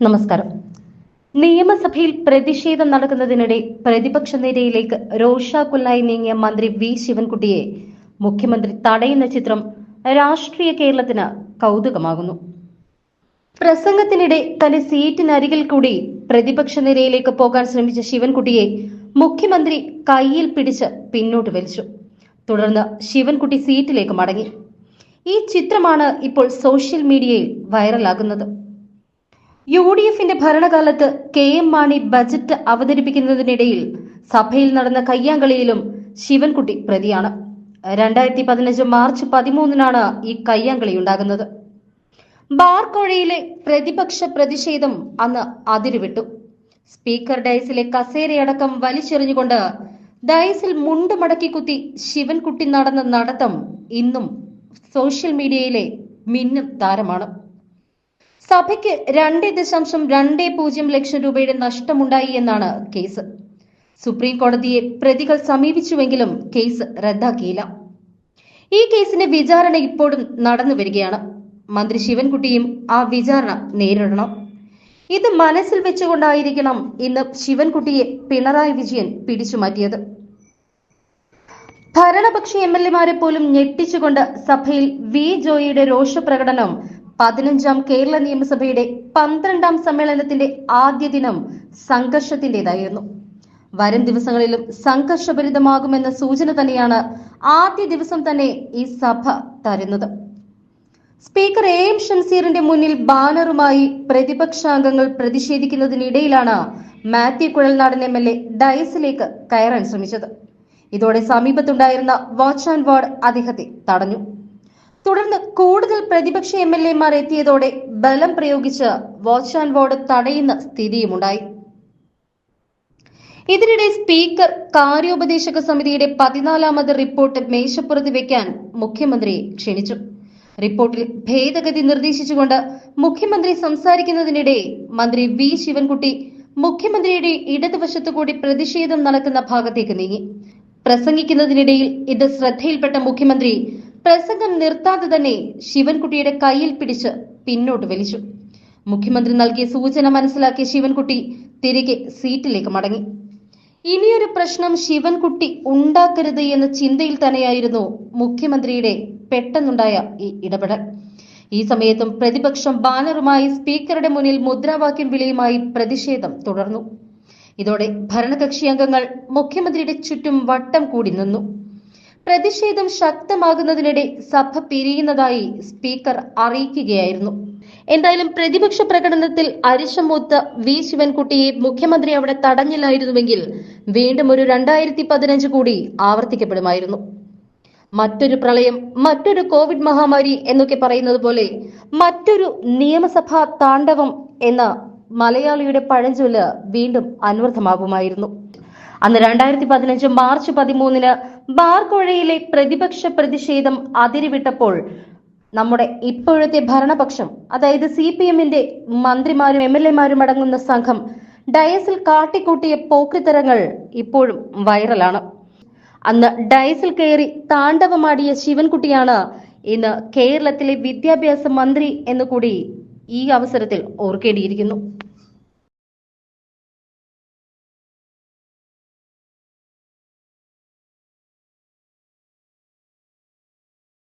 നമസ്കാരം. നിയമസഭയിൽ പ്രതിഷേധം നടക്കുന്നതിനിടെ പ്രതിപക്ഷ നിരയിലേക്ക് രോഷാകുലായി നീങ്ങിയ മന്ത്രി വി ശിവൻകുട്ടിയെ മുഖ്യമന്ത്രി തടയുന്ന ചിത്രം രാഷ്ട്രീയ കേരളത്തിന് കൗതുകമാകുന്നു. പ്രസംഗത്തിനിടെ തന്റെ സീറ്റിനരികിൽ കൂടി പ്രതിപക്ഷ നിരയിലേക്ക് പോകാൻ ശ്രമിച്ച ശിവൻകുട്ടിയെ മുഖ്യമന്ത്രി കയ്യിൽ പിടിച്ച് പിന്നോട്ട് വലിച്ചു. തുടർന്ന് ശിവൻകുട്ടി സീറ്റിലേക്ക് മടങ്ങി. ഈ ചിത്രമാണ് ഇപ്പോൾ സോഷ്യൽ മീഡിയയിൽ വൈറലാകുന്നത്. UDFന്റെ ഭരണകാലത്ത് KM മാണി ബജറ്റ് അവതരിപ്പിക്കുന്നതിനിടയിൽ സഭയിൽ നടന്ന കയ്യാങ്കളിയിലും ശിവൻകുട്ടി പ്രതിയാണ്. 2015 മാർച്ച് 13-നാണ് ഈ കയ്യാങ്കളി ഉണ്ടാകുന്നത്. ബാർക്കോഴയിലെ പ്രതിപക്ഷ പ്രതിഷേധം അന്ന് അതിരുവിട്ടു. സ്പീക്കർ ഡയസിലെ കസേരയടക്കം വലിച്ചെറിഞ്ഞുകൊണ്ട് ഡയസിൽ മുണ്ട് മടക്കി കുത്തി ശിവൻകുട്ടി നടന്ന നടത്തം ഇന്നും സോഷ്യൽ മീഡിയയിലെ മിന്നും താരമാണ്. സഭയ്ക്ക് 2.20 ലക്ഷം രൂപയുടെ നഷ്ടമുണ്ടായി എന്നാണ് കേസ്. സുപ്രീം കോടതിയെ പ്രതികൾ സമീപിച്ചുവെങ്കിലും കേസ് റദ്ദാക്കിയില്ല. ഈ കേസിന്റെ വിചാരണ ഇപ്പോഴും നടന്നു വരികയാണ്. മന്ത്രി ശിവൻകുട്ടിയും ആ വിചാരണ നേരിടണം. ഇത് മനസ്സിൽ വെച്ചുകൊണ്ടായിരിക്കണം ഇന്ന് ശിവൻകുട്ടിയെ പിണറായി വിജയൻ പിടിച്ചുമാറ്റിയത്. ഭരണപക്ഷ MLA-മാരെ പോലും ഞെട്ടിച്ചുകൊണ്ട് സഭയിൽ വി ജോയിയുടെ രോഷപ്രകടനം 15ാം കേരള നിയമസഭയുടെ 12ാം സമ്മേളനത്തിന്റെ ആദ്യ ദിനം സംഘർഷത്തിന്റേതായിരുന്നു. വരും ദിവസങ്ങളിലും സംഘർഷഭരിതമാകുമെന്ന സൂചന തന്നെയാണ് ആദ്യ ദിവസം തന്നെ ഈ സഭ തരുന്നത്. സ്പീക്കർ AM ഷംസീറിന്റെ മുന്നിൽ ബാനറുമായി പ്രതിപക്ഷാംഗങ്ങൾ പ്രതിഷേധിക്കുന്നതിനിടയിലാണ് മാത്യു കുഴൽനാടൻ MLA ഡയസിലേക്ക് കയറാൻ ശ്രമിച്ചത്. ഇതോടെ സമീപത്തുണ്ടായിരുന്ന വാച്ച് ആൻഡ് വാർഡ് അദ്ദേഹത്തെ തടഞ്ഞു. തുടർന്ന് കൂടുതൽ പ്രതിപക്ഷ MLA-മാർ എത്തിയതോടെ ബലം പ്രയോഗിച്ച് വാച്ച് ആൻഡ് വാർഡ് തടയുന്ന സ്ഥിതിയുമുണ്ടായി. ഇതിനിടെ സ്പീക്കർ കാര്യോപദേശക സമിതിയുടെ 14ാമത് റിപ്പോർട്ട് മേശപ്പുറത്ത് വെക്കാൻ മുഖ്യമന്ത്രിയെ ക്ഷണിച്ചു. റിപ്പോർട്ടിൽ ഭേദഗതി നിർദ്ദേശിച്ചുകൊണ്ട് മുഖ്യമന്ത്രി സംസാരിക്കുന്നതിനിടെ മന്ത്രി വി ശിവൻകുട്ടി മുഖ്യമന്ത്രിയുടെ ഇടതുവശത്തുകൂടി പ്രതിഷേധം നടക്കുന്ന ഭാഗത്തേക്ക് നീങ്ങി. പ്രസംഗിക്കുന്നതിനിടയിൽ ഇത് ശ്രദ്ധയിൽപ്പെട്ട മുഖ്യമന്ത്രി പ്രസംഗം നിർത്താതെ തന്നെ ശിവൻകുട്ടിയുടെ കയ്യിൽ പിടിച്ച് പിന്നോട്ട് വലിച്ചു. മുഖ്യമന്ത്രി നൽകിയ സൂചന മനസ്സിലാക്കിയ ശിവൻകുട്ടി തിരികെ സീറ്റിലേക്ക് മടങ്ങി. ഇനിയൊരു പ്രശ്നം ശിവൻകുട്ടി ഉണ്ടാക്കരുത് എന്ന ചിന്തയിൽ തന്നെയായിരുന്നു മുഖ്യമന്ത്രിയുടെ പെട്ടെന്നുണ്ടായ ഈ ഇടപെടൽ. ഈ സമയത്തും പ്രതിപക്ഷം ബാനറുമായി സ്പീക്കറുടെ മുന്നിൽ മുദ്രാവാക്യം വിളിയുമായി പ്രതിഷേധം തുടർന്നു. ഇതോടെ ഭരണകക്ഷി അംഗങ്ങൾ മുഖ്യമന്ത്രിയുടെ ചുറ്റും വട്ടം കൂടി നിന്നു. പ്രതിഷേധം ശക്തമാകുന്നതിനിടെ സഭ പിരിയുന്നതായി സ്പീക്കർ അറിയിക്കുകയായിരുന്നു. എന്തായാലും പ്രതിപക്ഷ പ്രകടനത്തിൽ അരിശം മൂത്ത വി ശിവൻകുട്ടിയെ മുഖ്യമന്ത്രി അവിടെ തടഞ്ഞില്ലായിരുന്നുവെങ്കിൽ വീണ്ടും ഒരു 2015 കൂടി ആവർത്തിക്കപ്പെടുമായിരുന്നു. മറ്റൊരു പ്രളയം, മറ്റൊരു കോവിഡ് മഹാമാരി എന്നൊക്കെ പറയുന്നത് പോലെ മറ്റൊരു നിയമസഭാ താണ്ഡവം എന്ന മലയാളിയുടെ പഴഞ്ചൊല്ല് വീണ്ടും അന്വർത്ഥമാകുമായിരുന്നു. അന്ന് 2015 മാർച്ച് 13-ന് ബാർക്കോഴയിലെ പ്രതിപക്ഷ പ്രതിഷേധം അതിരുവിട്ടപ്പോൾ നമ്മുടെ ഇപ്പോഴത്തെ ഭരണപക്ഷം, അതായത് CPM-ന്റെ മന്ത്രിമാരും MLA-മാരും അടങ്ങുന്ന സംഘം ഡയസിൽ കാട്ടിക്കൂട്ടിയ പോക്രിത്തരങ്ങൾ ഇപ്പോഴും വൈറലാണ്. അന്ന് ഡയസിൽ കയറി താണ്ഡവമാടിയ ശിവൻകുട്ടിയാണ് ഇന്ന് കേരളത്തിലെ വിദ്യാഭ്യാസ മന്ത്രി എന്നുകൂടി ഈ അവസരത്തിൽ ഓർക്കേണ്ടിയിരിക്കുന്നു.